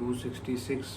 266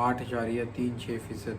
8.36%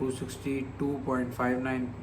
262.59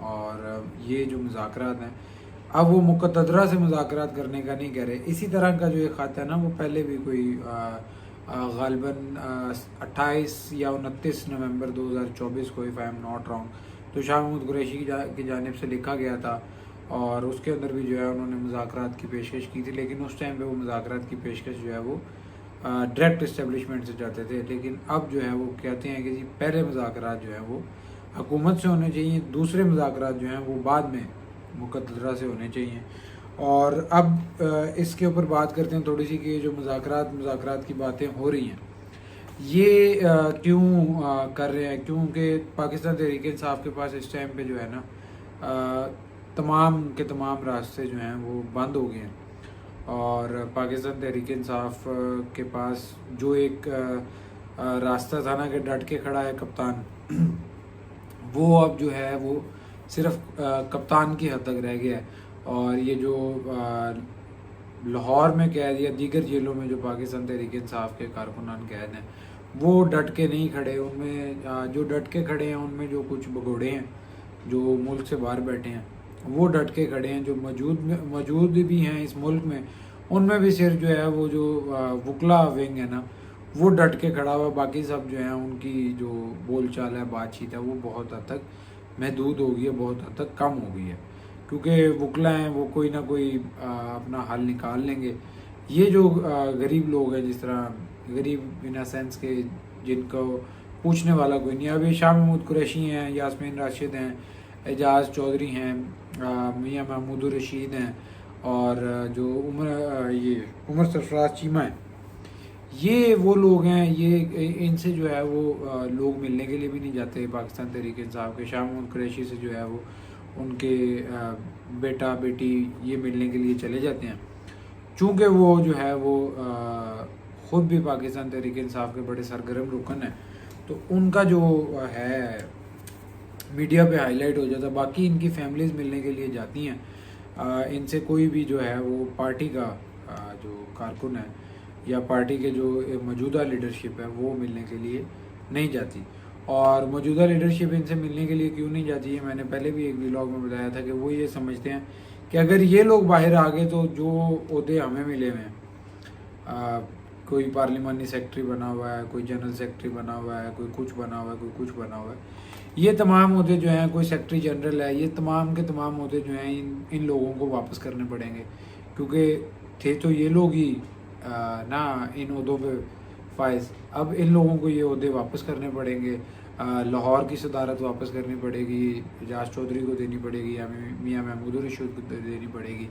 اور یہ جو مذاکرات ہیں اب وہ مقتدرہ سے مذاکرات کرنے کا نہیں کہہ رہے. اسی طرح کا جو ایک خط ہے نا وہ پہلے بھی کوئی غالباً 28 یا 29 نومبر 2024 کو if I am not wrong تو شاہ محمود قریشی کی جانب سے لکھا گیا تھا, اور اس کے اندر بھی جو ہے انہوں نے مذاکرات کی پیشکش کی تھی, لیکن اس ٹائم پہ وہ مذاکرات کی پیشکش جو ہے وہ ڈائریکٹ اسٹیبلشمنٹ سے جاتے تھے. لیکن اب جو ہے وہ کہتے ہیں کہ جی پہلے مذاکرات جو ہیں وہ حکومت سے ہونے چاہیے, دوسرے مذاکرات جو ہیں وہ بعد میں مقتدرہ سے ہونے چاہیے. اور اب اس کے اوپر بات کرتے ہیں تھوڑی سی کہ جو مذاکرات کی باتیں ہو رہی ہیں یہ کیوں کر رہے ہیں, کیونکہ پاکستان تحریک انصاف کے پاس اس ٹائم پہ جو ہے نا تمام کے تمام راستے جو ہیں وہ بند ہو گئے ہیں, اور پاکستان تحریک انصاف کے پاس جو ایک راستہ تھا نا کہ ڈٹ کے کھڑا ہے کپتان, وہ اب جو ہے وہ صرف کپتان کی حد تک رہ گیا ہے. اور یہ جو لاہور میں قید یا دیگر جیلوں میں جو پاکستان تحریک انصاف کے کارکنان قید ہیں وہ ڈٹ کے نہیں کھڑے, ان میں جو ڈٹ کے کھڑے ہیں ان میں جو کچھ بگوڑے ہیں جو ملک سے باہر بیٹھے ہیں وہ ڈٹ کے کھڑے ہیں, جو موجود بھی ہیں اس ملک میں ان میں بھی صرف جو ہے وہ جو وکلا ونگ ہے نا وہ ڈٹ کے کھڑا ہوا, باقی سب جو ہیں ان کی جو بول چال ہے بات چیت ہے وہ بہت حد تک محدود ہو گئی ہے, بہت حد تک کم ہو گئی ہے, کیونکہ وکلا ہیں وہ کوئی نہ کوئی اپنا حل نکال لیں گے. یہ جو غریب لوگ ہیں, جس طرح غریب ان سینس کے جن کو پوچھنے والا کوئی نہیں, ابھی شاہ محمود قریشی ہیں, یاسمین راشد ہیں, اعجاز چودھری ہیں, میاں محمود الرشید ہیں, اور جو عمر سرفراز چیمہ ہیں, یہ وہ لوگ ہیں, یہ ان سے جو ہے وہ لوگ ملنے کے لیے بھی نہیں جاتے پاکستان تحریک انصاف کے. شاہ محمود قریشی سے جو ہے وہ ان کے بیٹا بیٹی یہ ملنے کے لیے چلے جاتے ہیں, چونکہ وہ جو ہے وہ خود بھی پاکستان تحریک انصاف کے بڑے سرگرم رکن ہیں, تو ان کا جو ہے میڈیا پہ ہائی لائٹ ہو جاتا ہے. باقی ان کی فیملیز ملنے کے لیے جاتی ہیں, ان سے کوئی بھی جو ہے وہ پارٹی کا جو کارکن ہے یا پارٹی کے جو موجودہ لیڈرشپ ہے وہ ملنے کے لیے نہیں جاتی. اور موجودہ لیڈرشپ ان سے ملنے کے لیے کیوں نہیں جاتی ہے, میں نے پہلے بھی ایک ولاگ میں بتایا تھا کہ وہ یہ سمجھتے ہیں کہ اگر یہ لوگ باہر آ گئے تو جو عہدے ہمیں ملے ہوئے ہیں, کوئی پارلیمانی سیکٹری بنا ہوا ہے, کوئی جنرل سیکٹری بنا ہوا ہے, کوئی کچھ بنا ہوا ہے, کوئی کچھ بنا ہوا ہے, یہ تمام عہدے جو ہیں, کوئی سیکٹری جنرل ہے, یہ تمام کے تمام عہدے جو ہیں ان لوگوں کو واپس کرنے پڑیں گے, کیونکہ تھے تو یہ لوگ ہی نا ان عہدوں پہ فائز. اب ان لوگوں کو یہ عہدے واپس کرنے پڑیں گے, لاہور کی صدارت واپس کرنی پڑے گی, اعجاز چودھری کو دینی پڑے گی, یا میاں محمود الرشید کو دینی پڑے گی,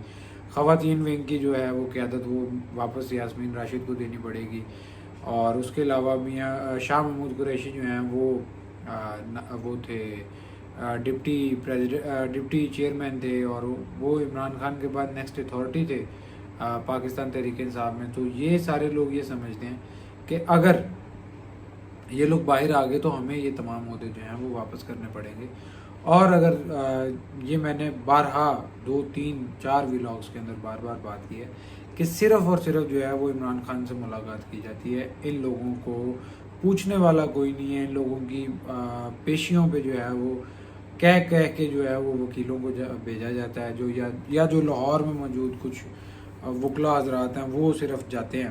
خواتین ونگ کی جو ہے وہ قیادت وہ واپس یاسمین راشد کو دینی پڑے گی, اور اس کے علاوہ میاں شاہ محمود قریشی جو ہیں وہ تھے ڈپٹی چیئرمین تھے, اور وہ عمران خان کے بعد نیکسٹ اتھارٹی تھے پاکستان تحریک انصاف میں. تو یہ سارے لوگ یہ سمجھتے ہیں کہ اگر یہ لوگ باہر آ گئے تو ہمیں یہ تمام عہدے جو ہیں وہ واپس کرنے پڑیں گے. اور اگر یہ میں نے بارہا 2 3 4 ولاگس کے اندر بار بار بات کی ہے کہ صرف اور صرف جو ہے وہ عمران خان سے ملاقات کی جاتی ہے, ان لوگوں کو پوچھنے والا کوئی نہیں ہے, ان لوگوں کی پیشیوں پہ جو ہے وہ کہہ کے جو ہے وہ وکیلوں کو بھیجا جاتا ہے, یا جو لاہور میں موجود کچھ وکلا حضرات ہیں وہ صرف جاتے ہیں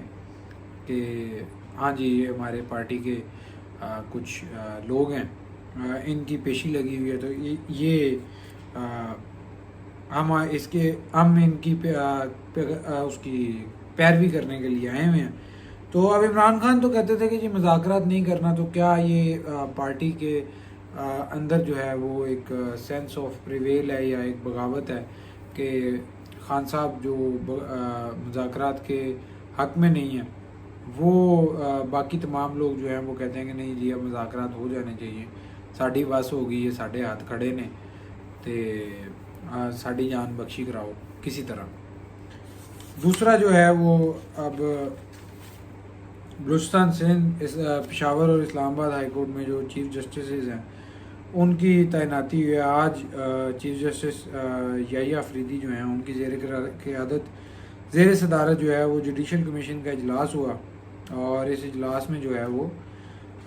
کہ ہاں جی یہ ہمارے پارٹی کے کچھ لوگ ہیں, ان کی پیشی لگی ہوئی ہے, تو یہ ہم ان کی اس کی پیروی کرنے کے لیے آئے ہوئے ہیں. تو اب عمران خان تو کہتے تھے کہ جی مذاکرات نہیں کرنا, تو کیا یہ پارٹی کے اندر جو ہے وہ ایک سینس آف پریویل ہے یا ایک بغاوت ہے کہ خان صاحب جو مذاکرات کے حق میں نہیں ہیں, وہ باقی تمام لوگ جو ہیں وہ کہتے ہیں کہ نہیں جی اب مذاکرات ہو جانے چاہیے, ساڑی بس ہو گئی ہے, ساڑے ہاتھ کھڑے نے تے ساڑی جان بخشی کراؤ کسی طرح. دوسرا جو ہے وہ اب بلوچستان سندھ پشاور اور اسلام آباد ہائی کورٹ میں جو چیف جسٹسز ہیں ان کی تعیناتی ہوئی ہے. آج چیف جسٹس یحییٰ افریدی جو ہیں ان کی زیر صدارت جو ہے وہ جوڈیشل کمیشن کا اجلاس ہوا, اور اس اجلاس میں جو ہے وہ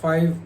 5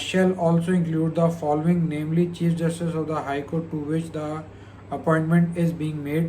shall also include the following, namely Chief Justice of the High Court to which the appointment is being made,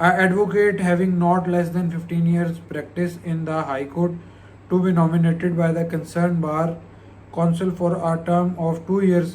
Advocate having not less than 15 years practice in the High Court to be nominated by the concerned bar council for a term of 2 years.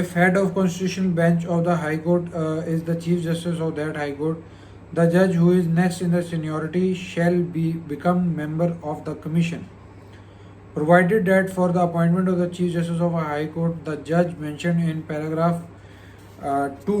if head of constitutional bench of the High Court is the Chief Justice of that High Court, the judge who is next in the seniority shall become member of the commission, provided that for the appointment of the Chief Justice of a High Court, the judge mentioned in paragraph 2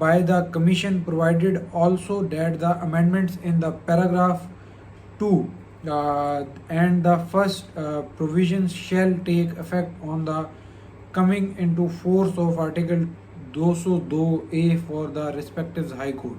by the commission, provided also that the amendments in the paragraph 2 and the first provisions shall take effect on the coming into force of article 202A for the respective high court।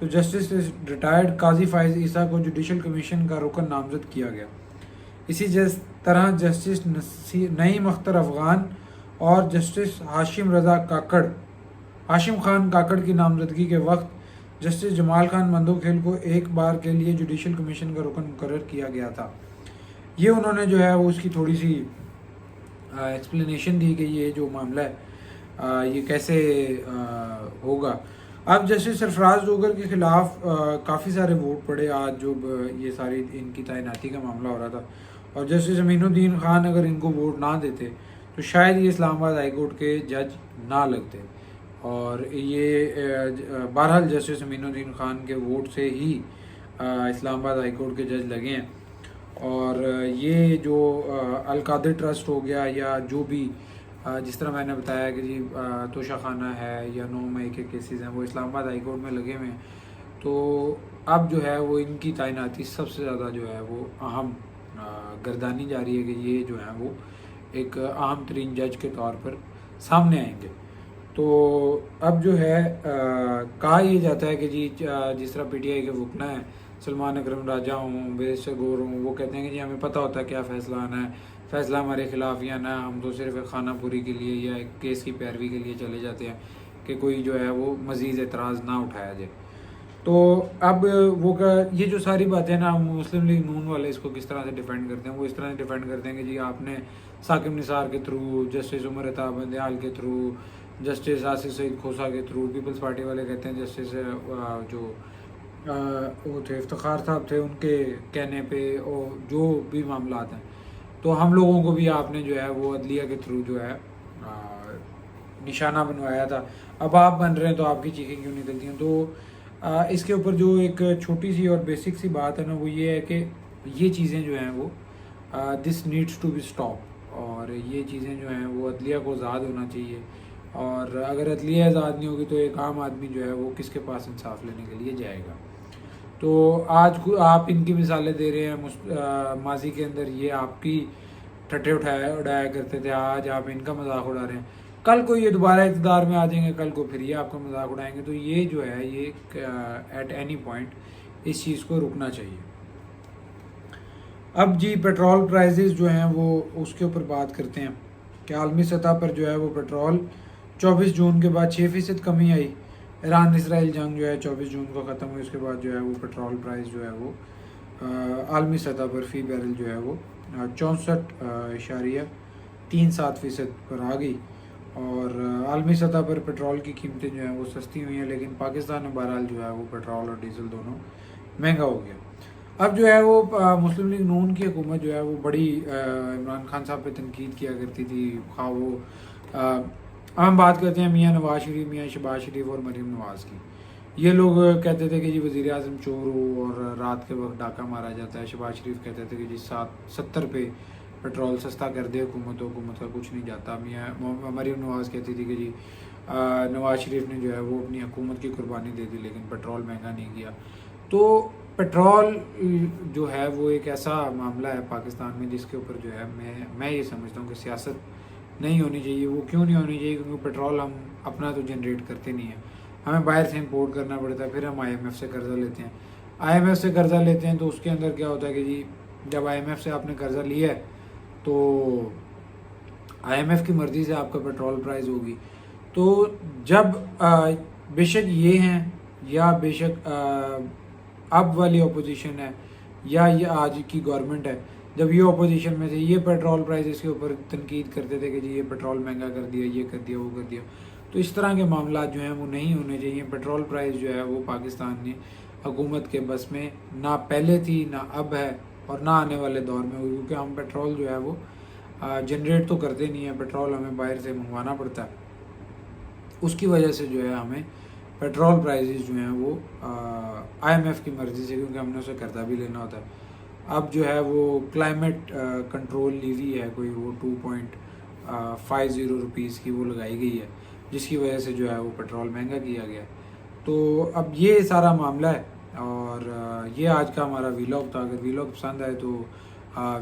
تو justice retired قاضی فائز عیسیٰ کو judicial commission کا رکن نامزد کیا گیا۔ اسی طرح justice نعیم اختر افغان اور جسٹس ہاشم خان کاکڑ کی نامزدگی کے وقت جسٹس جمال خان مندوکھیل کو ایک بار کے لیے جوڈیشل کمیشن کا رکن مقرر کیا گیا تھا۔ یہ انہوں نے جو ہے وہ اس کی تھوڑی سی ایکسپلینیشن دی کہ یہ جو معاملہ ہے یہ کیسے ہوگا۔ اب جسٹس سرفراز دوگر کے خلاف کافی سارے ووٹ پڑے آج جو یہ ساری ان کی تعیناتی کا معاملہ ہو رہا تھا، اور جسٹس امین الدین خان اگر ان کو ووٹ نہ دیتے تو شاید یہ اسلام آباد ہائی کورٹ کے جج نہ لگتے، اور یہ بہرحال جسٹس امین الدین خان کے ووٹ سے ہی اسلام آباد ہائی کورٹ کے جج لگے ہیں۔ اور یہ جو القادر ٹرسٹ ہو گیا یا جو بھی جس طرح میں نے بتایا کہ جی توشہ خانہ ہے یا 9 مئی کے کیسز ہیں وہ اسلام آباد ہائی کورٹ میں لگے ہوئے ہیں، تو اب جو ہے وہ ان کی تعیناتی سب سے زیادہ جو ہے وہ اہم گردانی جا رہی ہے کہ یہ جو ہیں وہ ایک اہم ترین جج کے طور پر سامنے آئیں گے۔ تو اب جو ہے کہا یہ جاتا ہے کہ جی جس طرح پی ٹی آئی کے وکلا ہیں سلمان اکرم راجہ ہوں، بیرسٹر گور ہوں، وہ کہتے ہیں کہ جی ہمیں پتہ ہوتا ہے کیا فیصلہ آنا ہے، فیصلہ ہمارے خلاف یا نہ، ہم تو صرف ایک خانہ پوری کے لیے یا ایک کیس کی پیروی کے لیے چلے جاتے ہیں کہ کوئی جو ہے وہ مزید اعتراض نہ اٹھایا جائے۔ تو اب وہ یہ جو ساری باتیں نا مسلم لیگ نون والے اس کو کس طرح سے ڈیفینڈ کرتے ہیں، وہ اس طرح سے ڈیفینڈ کرتے ہیں کہ جی آپ نے ثاقب نثار کے تھرو، جسٹس عمر عطا بندیال کے تھرو، جسٹس آصف سعید کھوسہ کے تھرو، پیپلز پارٹی والے کہتے ہیں جسٹس جو وہ تھے افتخار صاحب تھے ان کے کہنے پہ، اور جو بھی معاملات ہیں تو ہم لوگوں کو بھی آپ نے جو ہے وہ عدلیہ کے تھرو جو ہے نشانہ بنوایا تھا، اب آپ بن رہے ہیں تو آپ کی چیخیں کیوں نکلتی ہیں۔ تو اس کے اوپر جو ایک چھوٹی سی اور بیسک سی بات ہے نا وہ یہ ہے کہ یہ چیزیں جو ہیں وہ this needs to be stop, اور یہ چیزیں جو ہیں وہ عدلیہ کو آزاد ہونا چاہیے، اور اگر عدلیہ آزاد نہیں ہوگی تو ایک عام آدمی جو ہے وہ کس کے پاس انصاف لینے کے لیے جائے گا۔ تو آج آپ ان کی مثالیں دے رہے ہیں، ماضی کے اندر یہ آپ کی ٹھٹے اڑایا کرتے تھے، آج آپ ان کا مذاق اڑا رہے ہیں، کل کو یہ دوبارہ اقتدار میں آ جائیں گے، کل کو پھر یہ آپ کا مذاق اڑائیں گے۔ تو یہ جو ہے یہ ایٹ اینی پوائنٹ اس چیز کو رکنا چاہیے۔ اب جی پیٹرول پرائزز جو ہیں وہ اس کے اوپر بات کرتے ہیں کہ عالمی سطح پر جو ہے وہ پیٹرول 24 جون کے بعد 6% کمی آئی۔ ایران اسرائیل جنگ جو ہے 24 جون کو ختم ہوئی، اس کے بعد جو ہے وہ پیٹرول پرائز جو ہے وہ عالمی سطح پر فی بیرل جو ہے وہ 64.37% پر آ گئی، اور عالمی سطح پر پیٹرول کی قیمتیں جو ہیں وہ سستی ہوئی ہیں، لیکن پاکستان میں بہرحال جو ہے وہ پیٹرول اور ڈیزل دونوں مہنگا ہو گیا۔ اب جو ہے وہ مسلم لیگ نون کی حکومت جو ہے وہ بڑی عمران خان صاحب پہ تنقید کیا کرتی تھی، خواہ وہ ہم بات کرتے ہیں میاں نواز شریف، میاں شہباز شریف اور مریم نواز کی۔ یہ لوگ کہتے تھے کہ جی وزیر اعظم چور ہو اور رات کے وقت ڈاکہ مارا جاتا ہے، شہباز شریف کہتے تھے کہ جی 70 پہ پیٹرول سستا کر دے حکومت کا کچھ نہیں جاتا، میاں مریم نواز کہتی تھی کہ جی نواز شریف نے جو ہے وہ اپنی حکومت کی قربانی دے دی لیکن پیٹرول مہنگا نہیں کیا۔ تو پیٹرول جو ہے وہ ایک ایسا معاملہ ہے پاکستان میں جس کے اوپر جو ہے میں یہ سمجھتا ہوں کہ سیاست نہیں ہونی چاہیے۔ وہ کیوں نہیں ہونی چاہیے؟ کیونکہ پیٹرول ہم اپنا تو جنریٹ کرتے نہیں ہیں، ہمیں باہر سے امپورٹ کرنا پڑتا ہے، پھر ہم IMF سے قرضہ لیتے ہیں۔ IMF سے قرضہ لیتے ہیں تو اس کے اندر کیا ہوتا ہے کہ جی جب IMF سے آپ نے قرضہ لیا ہے تو IMF کی مرضی سے آپ کا پیٹرول پرائز ہوگی۔ تو جب بے شک یہ ہیں یا بے شک اب والی اپوزیشن ہے یا یہ آج کی گورنمنٹ ہے، جب یہ اپوزیشن میں تھے یہ پیٹرول پرائز کے اوپر تنقید کرتے تھے کہ جی یہ پیٹرول مہنگا کر دیا، یہ کر دیا، وہ کر دیا۔ تو اس طرح کے معاملات جو ہیں وہ نہیں ہونے چاہیے۔ پیٹرول پرائز جو ہے وہ پاکستان نے حکومت کے بس میں نہ پہلے تھی، نہ اب ہے، اور نہ آنے والے دور میں ہوگی، کیونکہ ہم پیٹرول جو ہے وہ جنریٹ تو کرتے نہیں ہیں، پیٹرول ہمیں باہر سے منگوانا پڑتا ہے۔ اس کی وجہ سے جو ہے ہمیں پیٹرول پرائزز جو ہیں وہ IMF کی مرضی سے، کیونکہ ہم نے اسے قرضہ بھی لینا ہوتا ہے۔ اب جو ہے وہ کلائمیٹ کنٹرول لیوی ہے کوئی، وہ 2.50 روپیز کی وہ لگائی گئی ہے، جس کی وجہ سے جو ہے وہ پیٹرول مہنگا کیا گیا۔ تو اب یہ سارا معاملہ ہے، اور یہ آج کا ہمارا ویلاگ تھا۔ اگر ویلاگ پسند آئے تو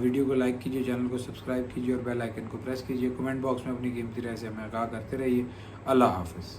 ویڈیو کو لائک کیجیے، چینل کو سبسکرائب کیجیے اور بیل آئیکن کو پریس کیجیے۔ کمنٹ باکس میں اپنی قیمتی رائے سے ہمیں آگاہ کرتے رہیے۔ اللہ حافظ۔